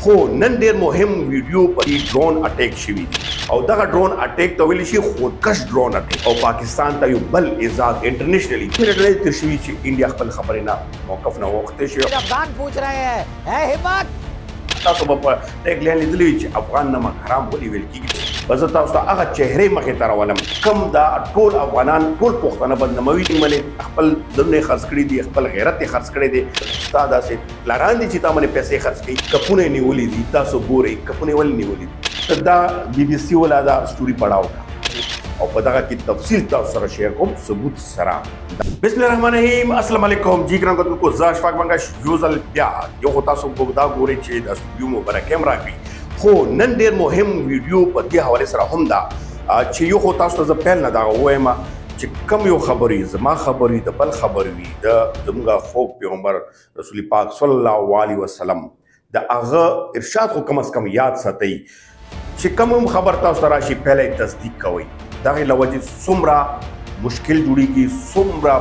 خو نن ډیر مهم ویډیو په ډرون اٹیک شوی دی او دغه ډرون اٹیک ته ویل شي خودکش ډرون اٹیک او پاکستان ته یو بل اعزاز انټرنیشنلی پیریډ تر شوی چې انډیا خپل خبرې نه موقف نه وخته شي افغان پوچھ رہے ہیں اے همت تاسو په ټیګ لاین لیدلی چې افغان نما حرام ولي ویل کیږي بس تاسو ته هغه چهره مخې ته راولم کم دا ټول افغانان ټول پښتانه بدناموي دي ملي خپل دمنه خرڅ کړی دي خپل غیرت یې خرڅ کړی دي استاد اسه لاران دي چې تا باندې پیسې خرڅ کړي کپونه نیولې دي تاسو ګورئ کپونه ول نیولې دي دا بي بي سي ولا دا سټوري پڑھاو او په دغه کې تفصیل تاسو سره شیر کوم ثبوت سره بسم الله الرحمن الرحیم السلام علیکم جی ګران کو زاش پاک منګه یوزل بیا یو تاسو وګدا ګورئ چې د سټوډیو مبارک کیمرا وي خو نن ډیر مهم ویډیو په دې حواله سره هم دا چې یو تاسو ته پیل نه دا وایم چې کم یو خبرې زما خبرې د بل خبرې د زموږ خو پیغمبر رسول پاک صلی الله علیه وسلم د هغه ارشاد خو کم از کم یاد ساتئ چې کوم خبر تاسو راشي پهله تصدیق کوئ دغه لوجه څومره مشکل جوړیږي څومره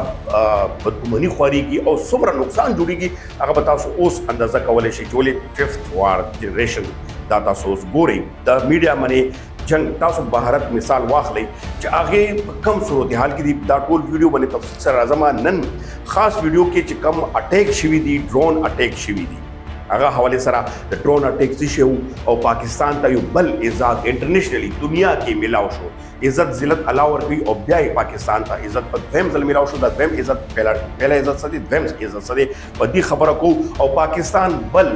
بدګماني خوريږي او څومره نقصان جوړیږي هغه به تاسو اوس اندازه کولای شئ چې ولې ففت وار جنریشن دا تاسو اوس ګورئ د میډیا باندې جنگ تاسو بهارت مثال واخلئ چې هغه کم صورتحال کې دی دا ټول ویډیو باندې تفصیل سره راځم نن خاص ویډیو کې چې کم اٹیک شوی دی ډرون اٹیک شوی دی هغه حواله سره د ډرون اٹیک شو او پاکستان ته یو بل اعزاز انټرنیشنلی دنیا کې ملاو شو عزت ذلت الله ورکی او بیا پاکستان ته عزت په دویم ځل ملاو شو د دویم عزت پهلا عزت سدي دویم عزت سدي په دې خبره کو او پاکستان بل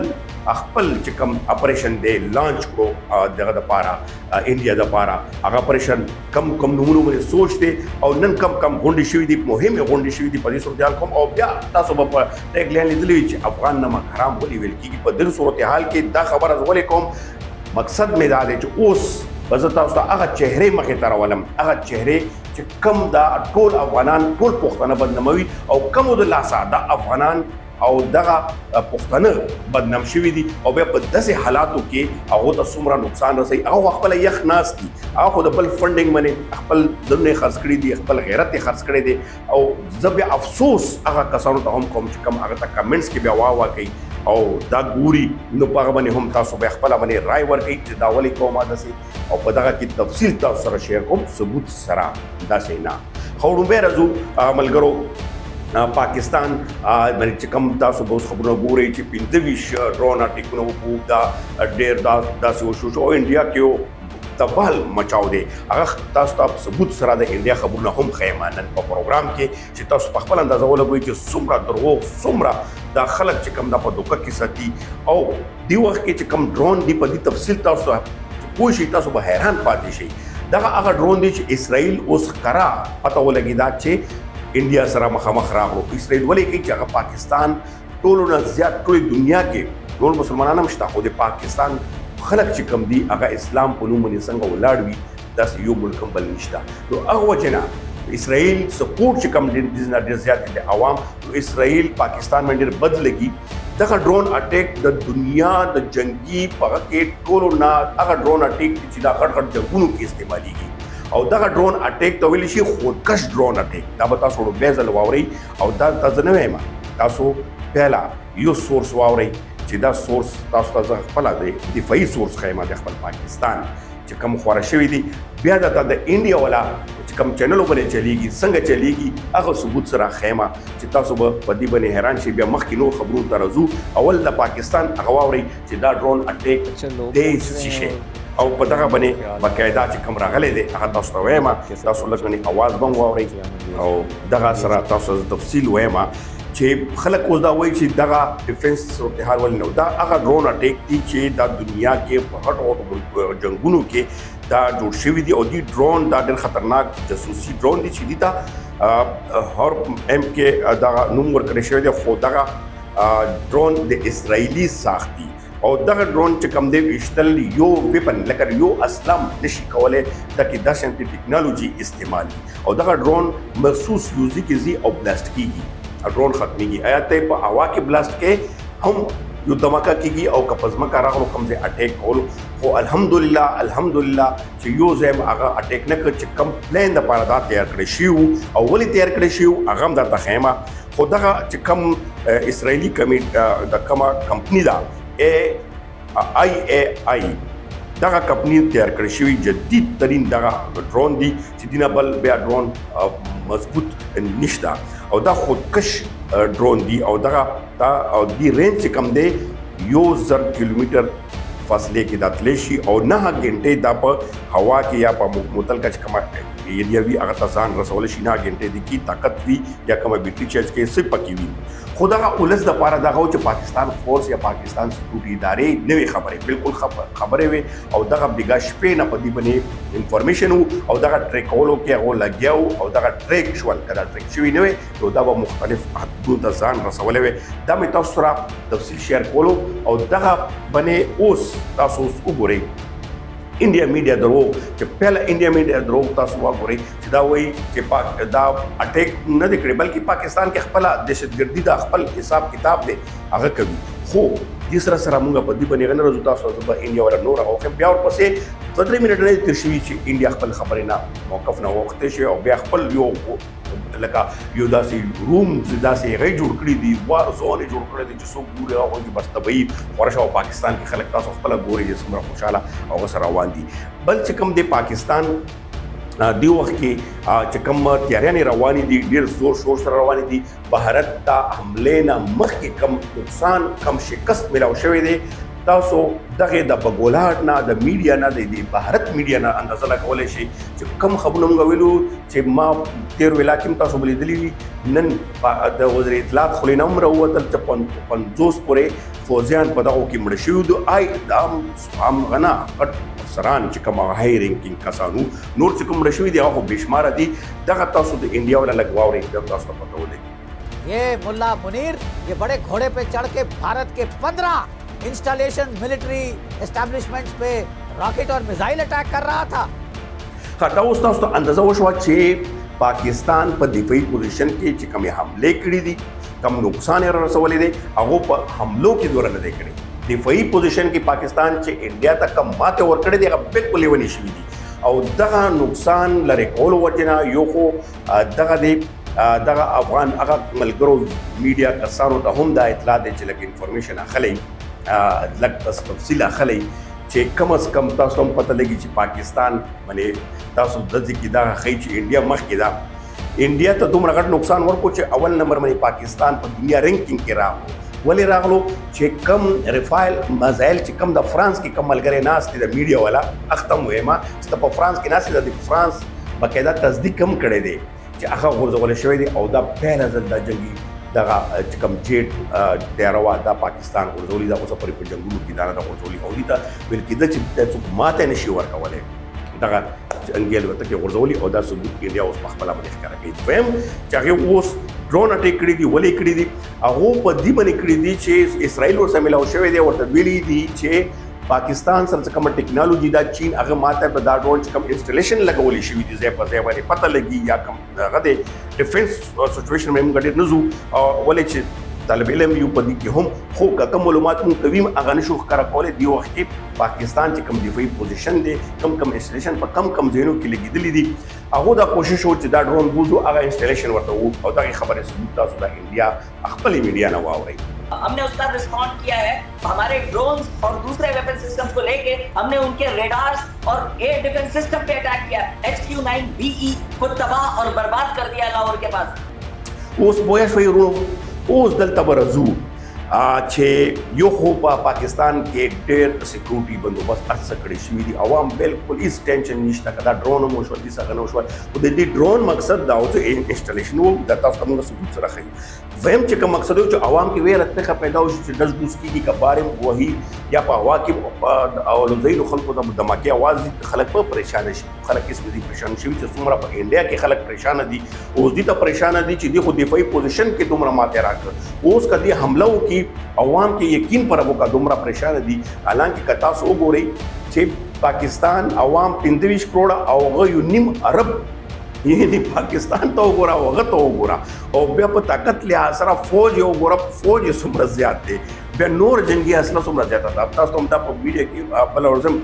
خپل چې کوم اپریشن دی لانچ کړو دغه د پاره انډیا د پاره هغه اپریشن کم نمونه باندې سوچته او نن کم غونډې شوې دي مهمه غونډې شوې دي په دې صورتحال کوم او بیا تاسو په ټیګ لاین لیدلی چې افغان نما حرام ولي ویل کیږي په دې صورتحال کې دا خبره زول کوم مقصد مې دا دی چې اوس بس تاسو ته هغه چهره مخې ته راولم هغه چهره چې کم دا ټول افغانان ټول پښتانه بدناموي او کم د لاسه د افغانان او دغه پښتانه بدنام شوي دي او بیا په داسې حالاتو کې هغه ته څومره نقصان رسي هغه خپل یخ ناس دي هغه د بل فنډینګ باندې خپل دمنه خرڅ کړی دي خپل غیرت یې خرڅ کړی دي او زه بیا افسوس هغه کسانو ته هم کوم چې کوم هغه ته کمنټس کې بیا واه کوي او دا ګوري نو په هغه باندې هم تاسو به خپل باندې رائے ورکړئ چې دا ولې کومه داسې او په دغه کې تفصیل تاسو سره شیر کوم ثبوت سره داسې نه خو ډومبه راځو ملګرو پاکستان باندې چې کوم تاسو به خبرونه ګورئ چې 25 ډرون اټیکونه وکړو دا ډېر داسې وشو او انډیا کې تبال مچاو دی هغه تاسو ته ثبوت سره د انډیا خبرونه هم خیمانن په پروګرام کې چې تاسو په خپل اندازه ولګوي چې څومره دروغ څومره دا خلک چې کوم د په دوکه کې ساتي او دی وخت کې چې کوم ډرون دی په دې تفصیل تاسو پوه شئ تاسو به حیران پاتې شئ دغه هغه ډرون دی چې اسرائیل اوس کرا پته ولګی دا چې انډیا سره مخامخ راغلو اسرائیل ولې کوي چې هغه پاکستان ټولو نه زیات ټولې دنیا کې ټول مسلمانان هم شته خو د پاکستان خلک چې کم دي هغه اسلام په نوم باندې څنګه ولاړ وي داسې یو ملک هم بل نشته نو هغه وجه نه اسرائیل سپورټ چې کم دي ډېر زیات دي عوام نو اسرائیل پاکستان باندې ډېر بد لګي دغه ډرون اٹیک د دنیا د جنگي په کې ټولو نه هغه ډرون اٹیک چې دا غټ جنگونو کې استعماليږي او دغه ډرون اٹیک ته ویل شي خودکش ډرون اٹیک دا به تاسو ډېر ځل واورئ او دا تاسو نه وایم تاسو پهلا یو سورس واورئ چې دا سورس تاسو ته خپل دی دفاعي سورس خیمه د خپل پاکستان چې کوم خورا شوی دی بیا د انډیا ولا چې کوم چینل باندې چلیږي څنګه چلیږي هغه ثبوت سره خیمه چې تاسو به په دې باندې حیران شئ بیا مخکې نور خبرو ته راځو اول د پاکستان هغه واورئ چې دا ډرون اٹیک دې شي او په دغه باندې باقاعده چې کوم راغلی دی هغه تاسو ته وایم تاسو لږ اواز به واورئ او دغه سره تاسو تفصیل وایم چې خلک اوس دا وایي چې دغه ډیفنس صورتحال ولې نو دا هغه ډرون اٹیک دی چې دا دنیا کې په هټ جنگونو کې دا جوړ شوی دی او دی ډرون دا ډېر خطرناک جاسوسي ډرون دی چې دی دا هر ایم کې دا نوم ورکړی شوی دی خو دغه ډرون د اسرائیلي ساخت دی او دغه ډرون چې کوم دی وشتل یو ویپن لکه یو اسلام نشي کولای د کې د سنټي ټیکنالوژي استعمال او دغه ډرون مخصوص یوزي کې زی او بلاست کیږي ډرون ختميږي آیا ته په هوا کې بلاست کې هم یو دماکه کیږي او کپزما کا راغلو کوم ځای اٹیک کول خو الحمدلله چې یو ځای هغه اٹیک نه کړ چې کم پلان د پاره دا تیار کړی شو او ولې تیار کړی شو هغه هم د تخیمه خو دغه چې کم اسرائیلي د کما کمپنی دا IAI دغه کمپنی تیار کړی شوی جدید ترین دغه ډرون دی چې دینه بل بیا ډرون مضبوط نشته او دا خودکش ډرون دی او دغه او دی رینج کم دی 1000 کیلومتر فاصله کې د تللی شي او 9 غنټې دا په هوا کې یا په متلکه چې کومه ایریا وي هغه ته ځان رسولی شي 9 غنټې د کی طاقت وي یا کومه بیټري چارج کې څه پکې وي خو دغه ولس دپاره دغه و چې پاکستان فورس یا پاکستان سکیورټي ادارې نوې خبرې بالکل خبرې وې او دغه بیګا شپې نه په دې باندې انفارمیشن او دغه ټریکولو کې هغه لګیا او دغه ټریک شول که دا ټریک شوي نه وې نو دا به مختلف حدونو ته ځان رسولی وې دا مې تاسو سره تفصیل شیر کولو او دغه باندې اوس تاسو اوس وګورئ انډیا میډیا دروغ چې پهله انډیا میډیا دروغ تاسو وګورئ چې دا وایي چې دا اټیک نه دی کړی بلکې پاکستان کې خپله دهشتګردي دا خپل حساب کتاب دی هغه کوي خو دې سره سره موږ په دې باندې نه راځو تاسو زه به انډیا والا نور هغه بیا ورپسې 2-3 منټه نه تېر شوي چې انډیا خپل خبرې نه موقف نه واخیستی شي او بیا خپل یو لکه یو داسې روم داسې هغه جوړ کړي دي زون یې جوړ کړی دی چې څوک ګوري هغه چې بس طبعي ورشه او پاکستان کې خلک تاسو خپله ګورئ چې څومره خوشحاله هغه سره روان دي بل چې کوم دی پاکستان دی وخت کې چې کوم تیاریانې روانې دي ډېر زور شور سره روانې دي بهارت ته حملې نه مخکې کم نقصان کم شکست ملاو شوی دی تاسو دغه د بګولاټ نه د میډیا نه د بهارت میډیا نه اندازه لګولی شي چې کم خبرونه موږ ویلو چې ما تېر ویلا کې هم تاسو به لیدلي وي نن د وزیر اطلاعات خولې نه هم راووتل چې 50 پورې فوجیان په دغو کې مړه شوي دي دا هم غنا غټ افسران چې کوم هائی رینکینګ کسانو نور چې کوم مړه شوي دي هغه بې شماره دي دغه تاسو د انډیا والا لږ واورئ بیا تاسو ته پته ولګي ये मुल्ला मुनीर ये बड़े घोड़े पे चढ़ के भारत के 15 इंस्टॉलेशन मिलिट्री एस्टैब्लिशमेंट्स पे रॉकेट और मिसाइल अटैक कर रहा था دا اوس تاسو ته اندازه وشوه چې پاکستان په دفاعي پوزیشن کې چې کومې حملې کړي دي کم نقصان یې رسولی دی هغو په حملو کې دوره نه دی کړی دفاعي پوزیشن کې پاکستان چې انډیا ته کم ماتې ورکړې دي هغه بالکل لیونې شوي دي او دغه نقصان لرې کولو وجې نه یو خو دغه دی دغه افغان هغه ملګرو میډیا کسانو ته هم دا اطلاع دی چې لږ انفارمیشن اخلی لږ تفصیل اخلی چې کم از کم تاسو هم پته لګي چې پاکستان باندې تاسو داسې کې دا ښیي چې انډیا مخکې ده انډیا ته دومره غټ نقصان ورکړو چې اول نمبر باندې پاکستان په دنیا رینکینګ کې راغلو ولې راغلو چې کم رفایل مزایل چې کم د فرانس کې کم ملګری ناست دي د میډیا والا اختم وایم چې ته په فرانس کې ناست دي د فرانس باقاعده تصدیق هم کړی دی چې هغه غورځولی شوی دی او دا پهله ځل دا جنګي دغه چې کوم جیټ طیاره وه دا پاکستان غورځولي دا اوسه پورې په جنګونو کې دا نه ده غورځولي او دې ته ویل کېده چې ته څوک ماته نه شي ورکولی دغه جنګي الوتکې غورځولي او دا ثبوت انډیا اوس په خپله باندې ښکاره کوي دویم چې هغې اوس ډرون اټیک کړي دي ولې کړي دي هغو په دې باندې کړي دي چې اسرائیل ورسره ملاو شوی دی ورته ویلي دي چې پاکستان سره کومه ټیکنالوژي دا چین هغه ماته په دا ډرون چې کوم انسټالیشن لګولی شوي دي ځای په ځای باندې پته لګي یا کوم هغه د ډیفنس سچویشن باندې موږ ډېر نه ځو ولې چې طالب علم یو په دې کې هم خو که کوم معلومات موږ کوي هغه نشو ښکاره کولی دې وخت کې پاکستان چې کوم دفاعي پوزیشن دی کم انسټالیشن په کم ځایونو کې لګېدلي دي هغو دا کوشش و چې دا ډرون بوزو هغه انسټالیشن ورته و او دغې خبرې ثبوت تاسو د انډیا خپلې میډیا نه واورئ हमने उसका रिस्पॉन्ड किया है हमारे ड्रोन्स और दूसरे वेपन सिस्टम को लेके हमने उनके रेडार्स और एयर डिफेंस सिस्टम पे अटैक किया HQ-9BE को तबाह और बर्बाद कर दिया लाहौर के पास اوس بویا شوی ورو اوس دلته به راځو چې یو خو په پاکستان کې ډېر سکیورټي بندوبست هر څه کړی شوي دي عوام بالکل هېڅ ټینشن نشته که دا ډرون هم وشول داسې هغه نه وشول خو د دې ډرون مقصد دا و چې انسټالیشن و دا تاسو ته موږ ثبوت سره ښیو دویم چې کوم مقصد و چې عوام کې ویره ترخه پیدا وشي چې ډز ډوز کېږي که بارم وهي یا په هوا کې او لوزینو خلکو د دماکې اواز خلک په پریشانه شي خلک هېڅ نه دي پریشان شوي چې څومره په انډیا کې خلک پریشانه دي اوس دې ته پریشانه دي چې دې خو دفاعي پوزیشن کې دومره ماتې راکړه اوس که دې حمله وکړي عوام کې یقین پر وکړه دومره پریشانه دي حالانکه که تاسو وګورئ چې پاکستان عوام 25 کروڑه او هغه یو نیم ارب یعنی پاکستان ته وګوره او هغه ته وګوره او بیا په طاقت لحاظ سره فوج یې وګوره فوج یې څومره زیات دی بیا نور جنګي اسلحه څومره زیاته ده تاسو هم دا په میډیا کې بله ورځ هم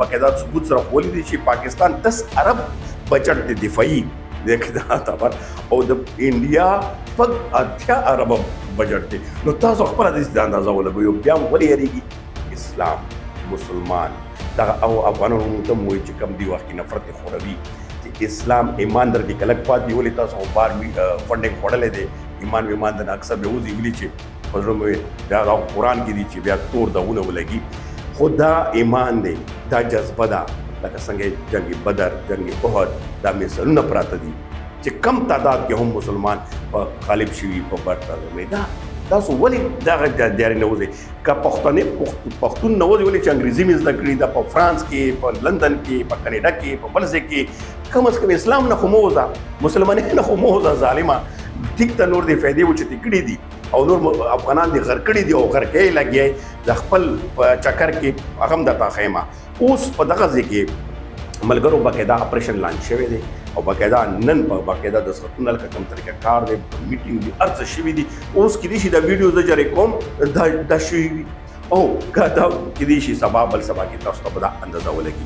باقاعده ثبوت سره ښوولي دي چې پاکستان 10 ارب بجټ دی دفاعي دا خبر او د انډیا شپږ اتیا اربه بجټ دی نو تاسو خپله داسې اندازه ولګوئ بیا هم ولې یېرېږي اسلام مسلمان دا او افغانانو ته موي چې کم دی وخت نفرت خوروي چې اسلام ایمان درکې کلک پاتې ولې تاسو بار فنډینګ وړلې دي ایمان د اکثر به وزي ویلي چې پزړه دا قرآن کې دي چې بیا تور دغونه ولګي خدا ایمان دی دا جذبه ده لکه څنګه جنگ بدر جنگ احد دا مثالونه پراته دي چې کم تعداد کې هم مسلمان په غالب شوي په برتر میدان تاسو ولې دغه دیارې نه وځئ که پښتون نه وځي ولې چې انګریزي مې زده کړي ده په فرانس کې په لندن کې په کاناډا کې په بل ځای کې کم از کم اسلام نه خو مه وځه مسلمانۍ نه خو مه وځه ظالمه ټیک ته نور دې فایدې اوچتې کړي دي او نور افغانان دې غر کړي دي او غر کوي لګیا د خپل په چکر کې هغه هم درته ښیم اوس په دغه ځای کې ملګرو باقاعده اپریشن لانچ شوی دی او باقاعده نن په باقاعده د سختون لکه کوم طریقه کار دی میټینګ دی ارڅ شوی دی اوس کې دي چې دا ویډیو زه جری کوم دا شوی او کا دا کې دي چې سبا بل سبا کې تاسو ته په اندازه ولګي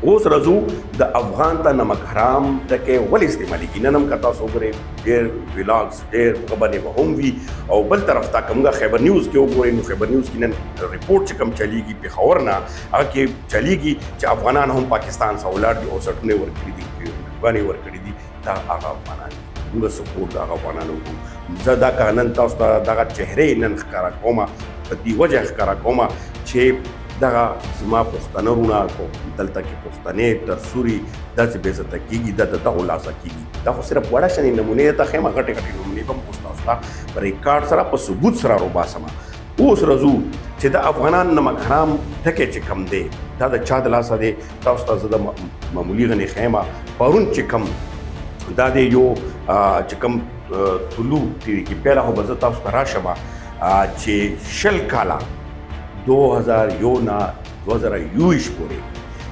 اوس رزو د افغان ته نمک حرام ټکي ول استعمالي نن هم کتا سو غره ډېر ویلاګز ډېر خبرې به هم وي او بل طرف ته کومه خبر نیوز کې وګورئ نو خبر نیوز کې نن ریپورت چې کوم چلیږي په خبر نه هغه کې چلیږي چې افغانان هم پاکستان سره ولاړ دي او سټونه ورکړي دي غاني ورکړي دي دا هغه افغانان موږ سپورټ هغه افغانانو زدا کانن تاسو ته دغه چهره نن ښکارا کومه په دی وجه ښکارا کومه چې دغه زما پښتنه رونه کو دلته کې پښتنې تر سوري داسې بې عزته کېږي د دغو لاسه کېږي دا خو صرف وړه شنې نمونې ته ښیم غټې غټې نمونې به هم تاسو ته په ریکارډ سره په ثبوت سره روباسم اوس رځو چې د افغانان نمک حرام ټکی چې کم دی دا د چا د لاسه دی تاسو ته زه د معمولي غنې ښیم پرون چې کم دا دی یو چې کم طلوع ټي وي کې پیله خو به زه تاسو ته راشم چې شل کاله 2001 نه 2021 پورې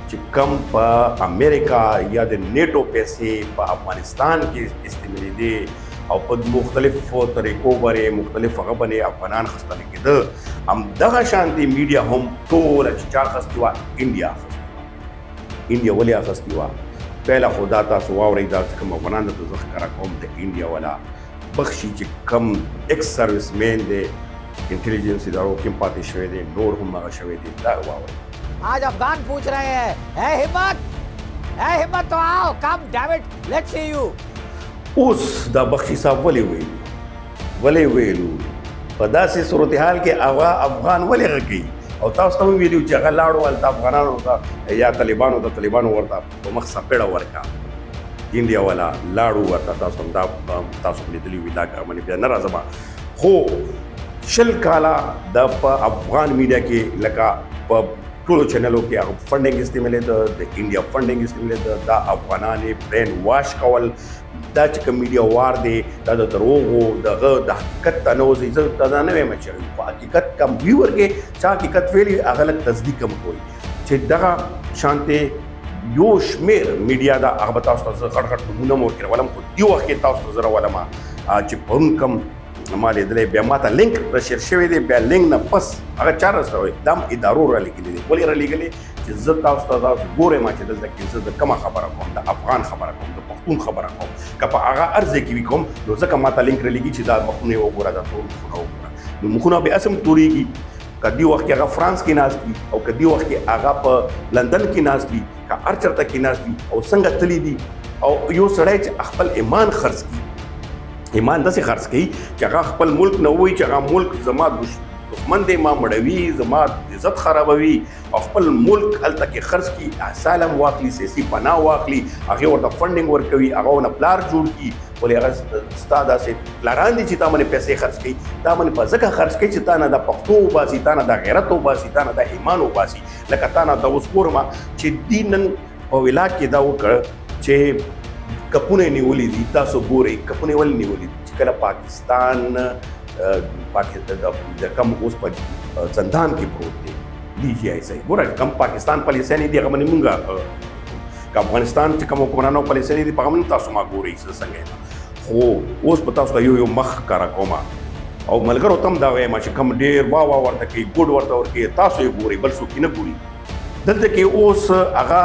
چې کم په امریکا یا د نیټو پیسې په افغانستان کې استعمالي دي او په مختلفو طریقو باندې مختلف هغه باندې افغانان خستل کېده هم دغه شانتي میډیا هم ټول چې چا خستي وه انډیا ولې اخستي وه پهله خو دا تاسو واورئ دا چې کوم افغانان درته زه ښکاره کوم د انډیا والا بخشي چې کم ایکس سروس مین دی इंटेलिजेंस इदारों के पाते शवे दे नोर हम मगा शवे दे दा वाव आज अफगान पूछ रहे हैं ए हिम्मत तो आओ come damn it let's see you उस दा बख्शी साहब वले वेलू पदासी सूरत-ए-हाल के आवा अफगान वले गई او تاسو ته ویلو چې هغه لاړو ولته افغانانو ته یا طالبانو ورته په مخ سپېړه ورکا انډیا والا لاړو ورته تاسو په لیدلی وی دا باندې بیا نه راځم خو شل کالا د په افغان میډیا کې لکه په ټولو چینلو کې هغه فنډینګ استعمالي د انډیا فنډینګ استعمالي د افغانانې برین واش کول دا چې کوم میډیا وار دی دا د دروغو دغه د حقیقت ته نه وځي زه دا نه وایم چې په حقیقت کم ویور کې چې حقیقت ویلي هغه لږ تصدیق هم کوي چې دغه شانتې یو شمېر میډیا دا هغه به تاسو ته زه غټ نومونه مو ورکړم ولم خو دې وخت کې تاسو ته زه راولم چې پرون کم ما لیدلې بیا ماته لینک را شیر شوی دی بیا لینک نه پس هغه چا رسوي دم ادارو را لیکلي دي ولې را لیکلي چې زه تاسو ته ګورم چې دلته کې زه د کومه خبره کوم د افغان خبره کوم د پښتون خبره کوم که په هغه ارزه کې وي کوم نو ځکه ماته لینک را لیکي چې دا مخونه وګوره دا ټول مخونه وګوره نو مخونه به اسم توريږي کدی وخت کې هغه فرانس کې ناست دي او کدی وخت کې هغه په لندن کې ناست دي که هر چرته کې ناست دي او څنګه تللی دي او یو سړی چې خپل ایمان خرڅ کړي ایمان داسې خرڅ کړي چې هغه خپل ملک نه وایي چې هغه ملک زما دښمن دی ما مړوي زما عزت خرابوي او خپل ملک هلته کې خرڅ کړي اسالم واخلي سیاسي پناه واخلي هغې ورته فنډینګ ورکوي هغه ونه پلار جوړ کړي ولې هغه ستا داسې پلاران دي چې تا باندې پیسې خرڅ کړي تا باندې په ځکه خرڅ کړي چې تا نه د پښتو وباسي تا نه د غیرت وباسي تا نه د ایمان وباسي لکه تا نه د اوس ګورم چې دې نن په ولاک کې دا وکړه چې کپونه نیولې دي تاسو ګورئ کپونه ولې نیولې دي چې کله پاکستان د کم اوس په زندان کې پروت دی डी जी आई صحیح ګوره کم پاکستان پالیسیانې دي هغه باندې مونږ که افغانستان چې کوم حکمرانو پالیسیانې دي په هغه باندې تاسو ما ګورئ څنګه خو اوس په تاسو ته یو مخ ښکاره کوم او ملګرو ته هم دا وایم چې کوم ډېر وا ورته کوي ګوډ ورته ورکوي تاسو یې ګورئ بل څوک یې نه ګوري دلته کې اوس هغه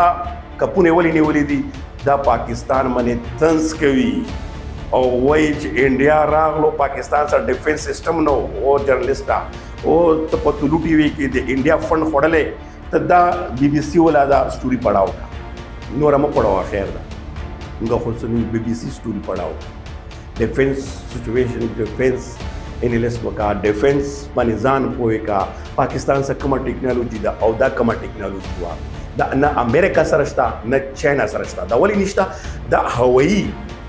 کپونه ولې نیولې دي دا پاکستان باندې طنز کوي او وایي چې انډیا راغلو پاکستان سره ډیفنس سیسټم نو او جرنلسټا او ته په طلوع ټي وي کې د انډیا فند خوړلې ته دا بي بي سي ولا دا سټوري پڑھاو نور هم پڑھاو خیر دا موږ خو څه بي بي سي سټوري پڑھاو ډیفنس سچويشن ډیفنس انیلس وکا ډیفنس باندې ځان پوهه کا پاکستان سره کومه ټیکنالوژي دا او دا کومه ټیکنالوژي وا دا نه امریکا سره شته نه چاینا سره شته دا ولی نشته دا هوایی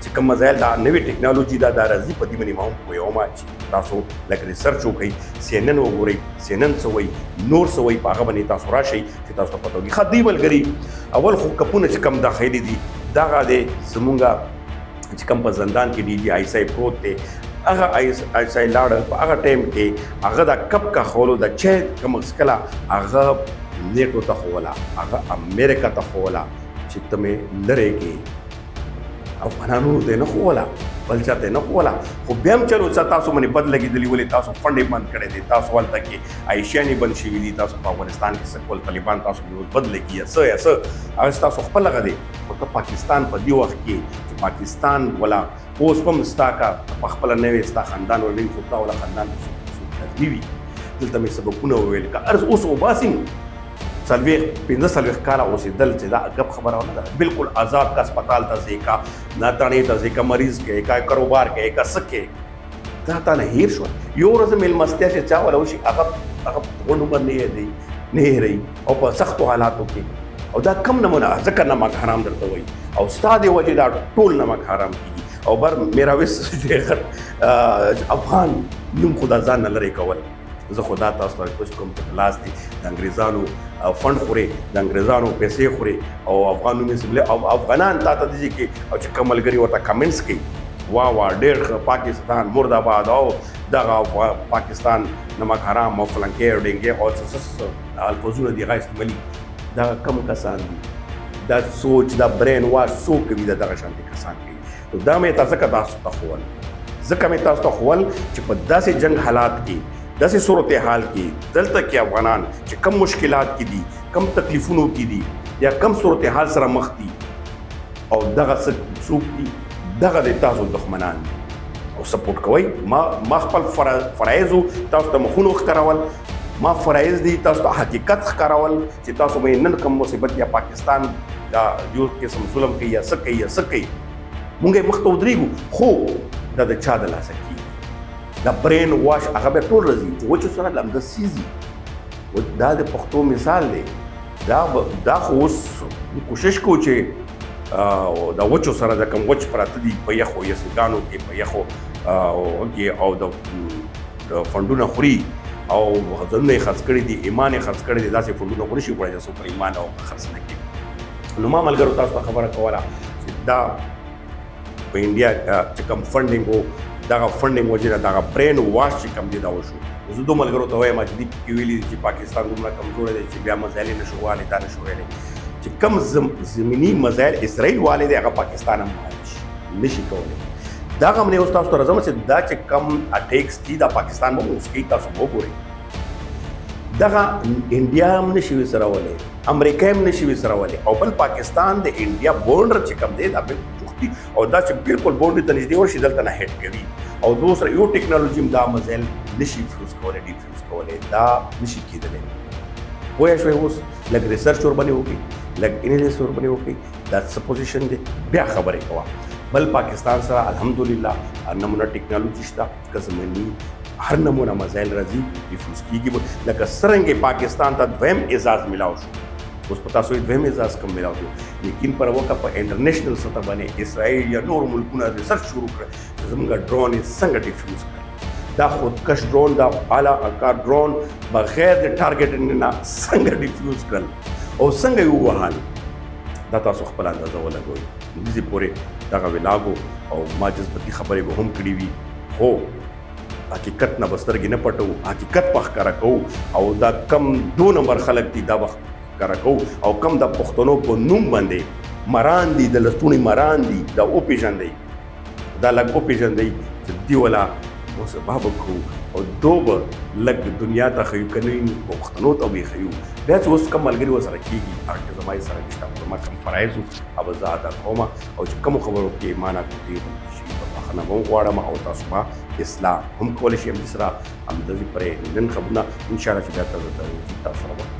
چې کوم مزایل دا نوې ټیکنالوژي دا راځي په دې باندې ما هم پوهیږم چې تاسو لکه ریسرچ وکړئ سی ان ان وګورئ سی ان ان څه وایي نور څه وایي په هغه باندې تاسو راشئ چې تاسو ته پته وي ښه دوی ملګري اول خو کپونه چې کوم داخلي دي دغه دی زمونږ چې کوم په زندان کې ډي جي آی سای پروت دی هغه آی سای لاړ په هغه ټایم کې هغه دا کپ کا خولو د چې کوم سکلا هغه نیټو ته خولا هغه امریکا ته خولا چې تمه لری کې افغانانو ته نه خولا بل چاته نه خولا خو بیا هم چلو چې تاسو باندې بد لګیدلی ولې تاسو فنډې بند کړی دي تاسو ولته کې عایشانی بند شوي دي تاسو په افغانستان کې سکول طالبان تاسو به بد لګي یا څه هغه تاسو خپل لګا دي او ته پاکستان په دی وخت کې چې پاکستان ولا اوس پم ستا کا په خپل نوې ستا خاندان ولې خو تا ولا خاندان نیوي دلته مې سبقونه ویل کا ارز اوس وباسم سلویخ 15 کاله اوسېدل چې دا غب خبره ونه ده بالکل آزاد کا اسپتال ته ځې کا ناتانې ته ځې کا مریض کې کا کاروبار کې کا سکه دا تا نه هیر شو یو ورځ مېلمستیا چې چا ولا وشي هغه غونډو باندې دی نه هېرئ او په سختو حالاتو کې او دا کم نمونه ځکه نمک حرام درته وایي او ستا د وجې دا ټول نمک حرام کېږي او بر میراویس افغان نوم خدا ځان نه لرې کول زه خدا تاسو ته کوشش کوم چې لاس دي د انګریزانو فند خوري د انګریزانو پیسې خوري او افغان نومې سبله او افغانان تا ته دي کې او چې کملګری ورته کمنټس کوي وا ډېر پاکستان مرداباد او دغه پاکستان نمک حرام او فلانکې ډینګې او څه الفاظونه دي غا استعمالي دا کم کسان دي دا سوچ دا برین واش سو کوي دغه شانتي کسان کوي دا مې تاسو ته خول ځکه مې تاسو ته خول چې په داسې جنگ حالات کې داسې صورتحال کې دلته کې افغانان چې کم مشکلات کې دي کم تکلیفونو کې دي یا کم صورتحال سره مخ دي او دغه څوک دي دغه د تاسو دښمنان او سپورټ کوي ما خپل فرایضو تاسو ته مخونو ښکارول ما فرایض دي تاسو ته حقیقت ښکارول چې تاسو به نن کم مصیبت یا پاکستان دا یو قسم ظلم کوي یا څه کوي مونږ مخ ته ودرېږو خو دا د چا د لاسه کېږي دا برین واش هغه به ټول راځي چې وچو سره لمده سیزي دا د پښتو مثال دی دا خو اوس کوشش کوو چې دا وچو سره د کوم وچ پراته دي په یخو یسګانو کې په یخو او د فنډونه خوري او ځنه خرڅ کړي دي ایمان خرڅ کړي دي داسې فنډونه خوري شي وړي چې په ایمان او خرڅ نه کوي نو ما ملګرو تاسو ته خبره کوله چې دا په انډیا چې کوم فنډینګ دغه فنډینګ وجه دغه برین واش چې کم دي دا وشو زه دوه ملګرو ته وایم چې دې ویلي چې پاکستان دومره کمزور دی چې بیا مزایل نشو والي دا نشو ویلی چې کم زمینی مزایل اسرائیل والي دی هغه پاکستان هم نشي کولی دا هم نه اوس تاسو ته راځم چې دا چې کم اټیکس دي دا پاکستان به اوس کوي تاسو وګورئ دغه انډیا هم نشي وسرولی امریکا هم نشي وسرولی او بل پاکستان د انډیا بورډر چې کم دی دا او دا چې بالکل بورډر ته نږدې ورشي دلته نه هټ کوي او دوسره یو ټیکنالوژي هم دا مزایل نشي فیوز کولی ډیفیوز کولی دا نشي کېدلی پوه شوئ اوس لږ ریسرچ ورباندې وکړئ لږ انالیسس ورباندې وکړئ دا څه پوزیشن دی بیا خبرې کوه بل پاکستان سره الحمدلله هر نمونه ټیکنالوژي شته که زمیني هر نمونه مزایل راځي ډیفیوز کېږي لکه څرنګه پاکستان ته دویم اعزاز ملاو شو اوس په تاسو دویم اعزاز کم ملاو شو لیکن پر وکه په انټرنیشنل سطح باندې اسرائیل یا نور ملکونه ریسرچ شروع کړ چې زموږ ډرون یې څنګه ډیفیوز کړي دا خودکش ډرون دا اعلی کار ډرون بغیر د ټارګټینګ نه څنګه ډیفیوز کړل او څنګه یې ووهل دا تاسو خپل اندازه ولګوئ دې پورې دغه ولاګو او ما جذبتي خبرې به هم کړې وي خو حقیقت نه بسترګې نه پټو حقیقت په ښکاره کوو او دا کم 2 نمبر خلک دي دا وخت ښکاره کوو او کم د پښتنو په نوم باندې مران دي د لستوڼي مران دي دا وپېژندئ دا لږ وپېژندئ چې دوی ولا مسبه به کوو او دو به لږ دنیا ته ښیو که نه وي پښتنو ته به یې ښیو بیا چې اوس کم ملګري ورسره کېږي هغه کې زما یې سره نشته زما کم فرایض وو هغه زه ادا کوم او چې کومو خبرو کې ما نه کوتې شي په بخښنه به هم غواړم او تاسو به اصلاح هم کولی شي هم سره هم د دې پرې نن خبرونه ان شاء الله چې بیا تاسو ته